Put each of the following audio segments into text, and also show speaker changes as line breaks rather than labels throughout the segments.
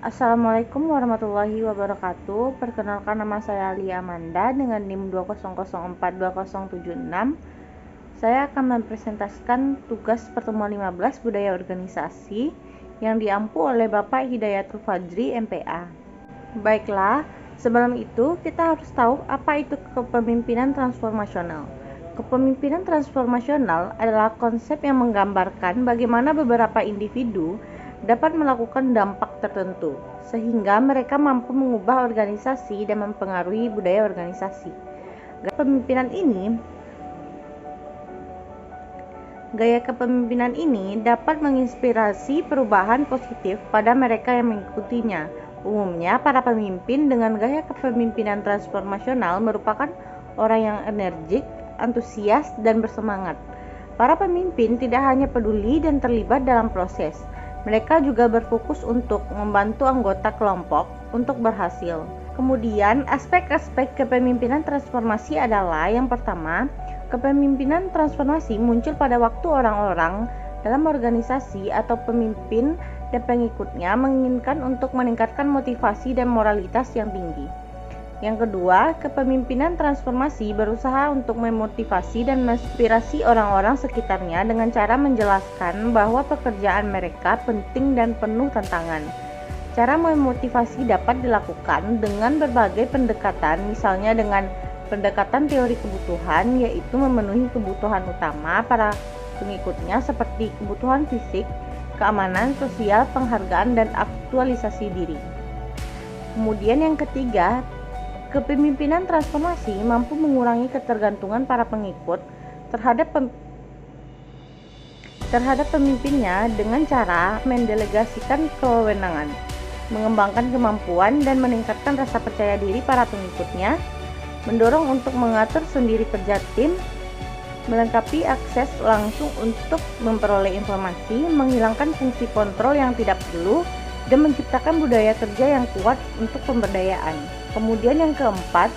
Assalamualaikum warahmatullahi wabarakatuh. Perkenalkan, nama saya Lia Amanda dengan NIM 200420076. Saya akan mempresentasikan tugas pertemuan 15 budaya organisasi yang diampu oleh Bapak Hidayatul Fajri, MPA. Baiklah, sebelum itu kita harus tahu apa itu kepemimpinan transformasional. Kepemimpinan transformasional adalah konsep yang menggambarkan bagaimana beberapa individu dapat melakukan dampak tertentu, sehingga mereka mampu mengubah organisasi dan mempengaruhi budaya organisasi. Gaya kepemimpinan ini dapat menginspirasi perubahan positif pada mereka yang mengikutinya. Umumnya, para pemimpin dengan gaya kepemimpinan transformasional merupakan orang yang energik, antusias, dan bersemangat. Para pemimpin tidak hanya peduli dan terlibat dalam proses, mereka juga berfokus untuk membantu anggota kelompok untuk berhasil. Kemudian, aspek-aspek kepemimpinan transformasi adalah yang pertama, kepemimpinan transformasi muncul pada waktu orang-orang dalam organisasi atau pemimpin dan pengikutnya menginginkan untuk meningkatkan motivasi dan moralitas yang tinggi. Yang kedua, kepemimpinan transformasi berusaha untuk memotivasi dan menginspirasi orang-orang sekitarnya dengan cara menjelaskan bahwa pekerjaan mereka penting dan penuh tantangan. Cara memotivasi dapat dilakukan dengan berbagai pendekatan, misalnya dengan pendekatan teori kebutuhan, yaitu memenuhi kebutuhan utama para pengikutnya seperti kebutuhan fisik, keamanan sosial, penghargaan, dan aktualisasi diri. Kemudian yang ketiga, kepemimpinan transformasi mampu mengurangi ketergantungan para pengikut terhadap pemimpinnya dengan cara mendelegasikan kewenangan, mengembangkan kemampuan dan meningkatkan rasa percaya diri para pengikutnya, mendorong untuk mengatur sendiri kerja tim, melengkapi akses langsung untuk memperoleh informasi, menghilangkan fungsi kontrol yang tidak perlu, dan menciptakan budaya kerja yang kuat untuk pemberdayaan. Kemudian yang keempat,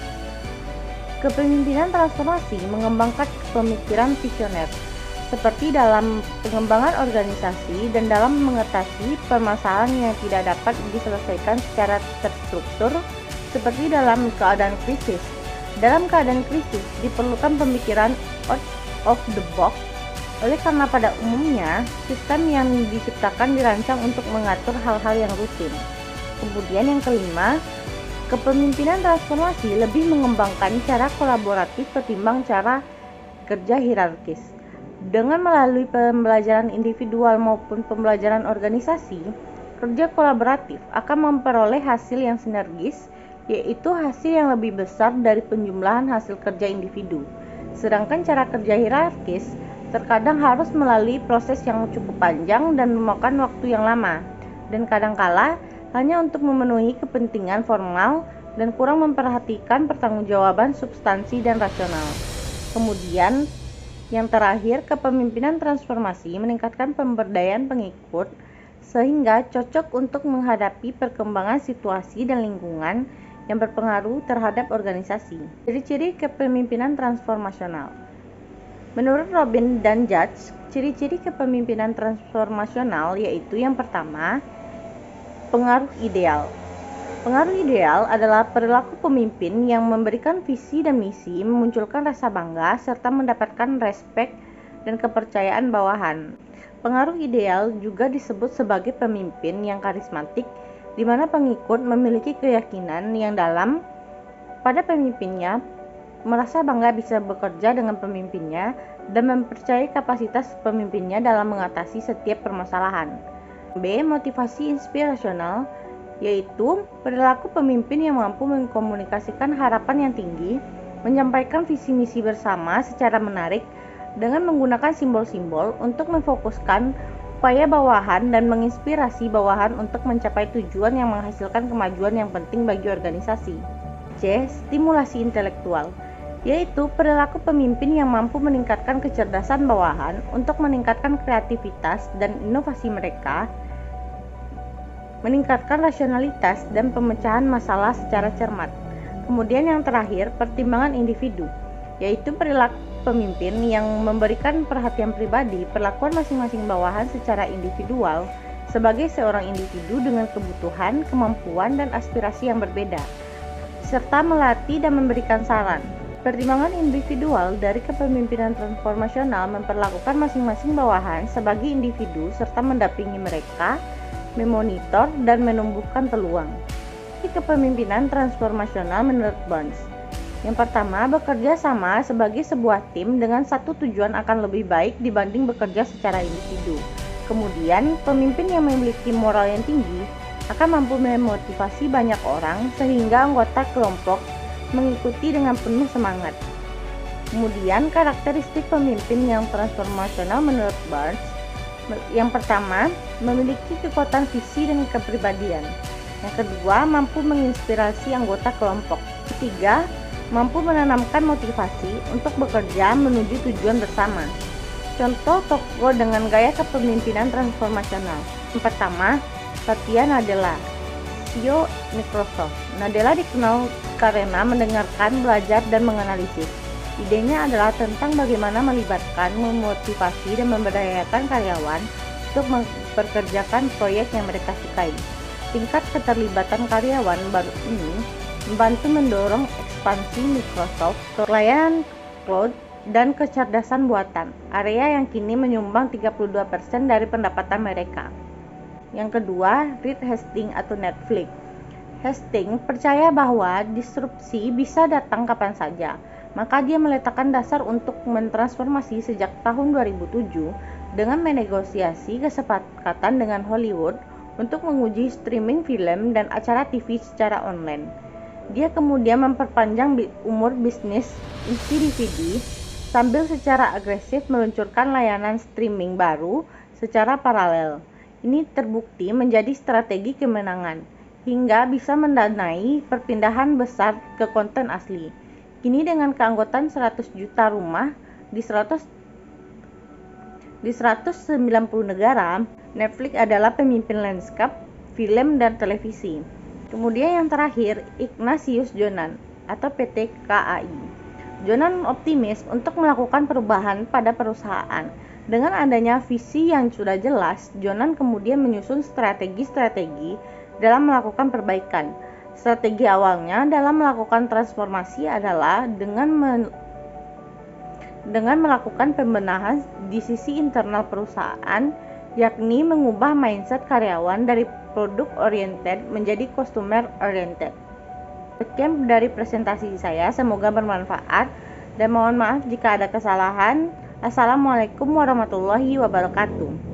kepemimpinan transformasi mengembangkan pemikiran visioner, seperti dalam pengembangan organisasi dan dalam mengatasi permasalahan yang tidak dapat diselesaikan secara terstruktur, seperti dalam keadaan krisis. Dalam keadaan krisis, diperlukan pemikiran out of the box. Oleh karena pada umumnya, sistem yang diciptakan dirancang untuk mengatur hal-hal yang rutin. Kemudian yang kelima, kepemimpinan transformasi lebih mengembangkan cara kolaboratif ketimbang cara kerja hierarkis. Dengan melalui pembelajaran individual maupun pembelajaran organisasi, kerja kolaboratif akan memperoleh hasil yang sinergis, yaitu hasil yang lebih besar dari penjumlahan hasil kerja individu. Sedangkan cara kerja hierarkis terkadang harus melalui proses yang cukup panjang dan memakan waktu yang lama, dan kadangkala hanya untuk memenuhi kepentingan formal dan kurang memperhatikan pertanggungjawaban substansi dan rasional. Kemudian, yang terakhir, kepemimpinan transformasi meningkatkan pemberdayaan pengikut sehingga cocok untuk menghadapi perkembangan situasi dan lingkungan yang berpengaruh terhadap organisasi. Ciri-ciri kepemimpinan transformasional. Menurut Robin dan Judge, ciri-ciri kepemimpinan transformasional yaitu yang pertama, pengaruh ideal. Pengaruh ideal adalah perilaku pemimpin yang memberikan visi dan misi, memunculkan rasa bangga, serta mendapatkan respek dan kepercayaan bawahan. Pengaruh ideal juga disebut sebagai pemimpin yang karismatik, di mana pengikut memiliki keyakinan yang dalam pada pemimpinnya, merasa bangga bisa bekerja dengan pemimpinnya, dan mempercayai kapasitas pemimpinnya dalam mengatasi setiap permasalahan. B. Motivasi inspirasional, yaitu perilaku pemimpin yang mampu mengkomunikasikan harapan yang tinggi, menyampaikan visi misi bersama secara menarik dengan menggunakan simbol-simbol untuk memfokuskan upaya bawahan dan menginspirasi bawahan untuk mencapai tujuan yang menghasilkan kemajuan yang penting bagi organisasi. C. Stimulasi intelektual, yaitu perilaku pemimpin yang mampu meningkatkan kecerdasan bawahan untuk meningkatkan kreativitas dan inovasi mereka, meningkatkan rasionalitas dan pemecahan masalah secara cermat. Kemudian yang terakhir, pertimbangan individu, yaitu perilaku pemimpin yang memberikan perhatian pribadi perlakuan masing-masing bawahan secara individual sebagai seorang individu dengan kebutuhan, kemampuan, dan aspirasi yang berbeda, serta melatih dan memberikan saran. Pertimbangan individual dari kepemimpinan transformasional memperlakukan masing-masing bawahan sebagai individu serta mendampingi mereka, memonitor, dan menumbuhkan peluang. Kepemimpinan transformasional menurut Burns. Yang pertama, bekerja sama sebagai sebuah tim dengan satu tujuan akan lebih baik dibanding bekerja secara individu. Kemudian, pemimpin yang memiliki moral yang tinggi akan mampu memotivasi banyak orang sehingga anggota kelompok mengikuti dengan penuh semangat. Kemudian, karakteristik pemimpin yang transformasional menurut Burns. Yang pertama, memiliki kekuatan visi dan kepribadian. Yang kedua, mampu menginspirasi anggota kelompok. Ketiga, mampu menanamkan motivasi untuk bekerja menuju tujuan bersama. Contoh tokoh dengan gaya kepemimpinan transformasional. Yang pertama, Satya Nadella, CEO Microsoft. Nadella dikenal karena mendengarkan, belajar, dan menganalisis. Idenya adalah tentang bagaimana melibatkan, memotivasi, dan memberdayakan karyawan untuk memperkerjakan proyek yang mereka sukai. Tingkat keterlibatan karyawan baru ini membantu mendorong ekspansi Microsoft ke layanan cloud dan kecerdasan buatan, area yang kini menyumbang 32% dari pendapatan mereka. Yang kedua, Reed Hastings atau Netflix. Hastings percaya bahwa disrupsi bisa datang kapan saja, maka dia meletakkan dasar untuk mentransformasi sejak tahun 2007 dengan menegosiasi kesepakatan dengan Hollywood untuk menguji streaming film dan acara TV secara online. Dia kemudian memperpanjang umur bisnis isi DVD sambil secara agresif meluncurkan layanan streaming baru secara paralel. Ini terbukti menjadi strategi kemenangan, hingga bisa mendanai perpindahan besar ke konten asli. Kini dengan keanggotaan 100 juta rumah di 190 negara, Netflix adalah pemimpin lanskap film dan televisi. Kemudian yang terakhir, Ignatius Jonan atau PT KAI. Jonan optimis untuk melakukan perubahan pada perusahaan. Dengan adanya visi yang sudah jelas, Jonan kemudian menyusun strategi-strategi dalam melakukan perbaikan. Strategi awalnya dalam melakukan transformasi adalah dengan melakukan pembenahan di sisi internal perusahaan, yakni mengubah mindset karyawan dari product oriented menjadi customer oriented. Sekian dari presentasi saya, semoga bermanfaat dan mohon maaf jika ada kesalahan. Assalamualaikum warahmatullahi wabarakatuh.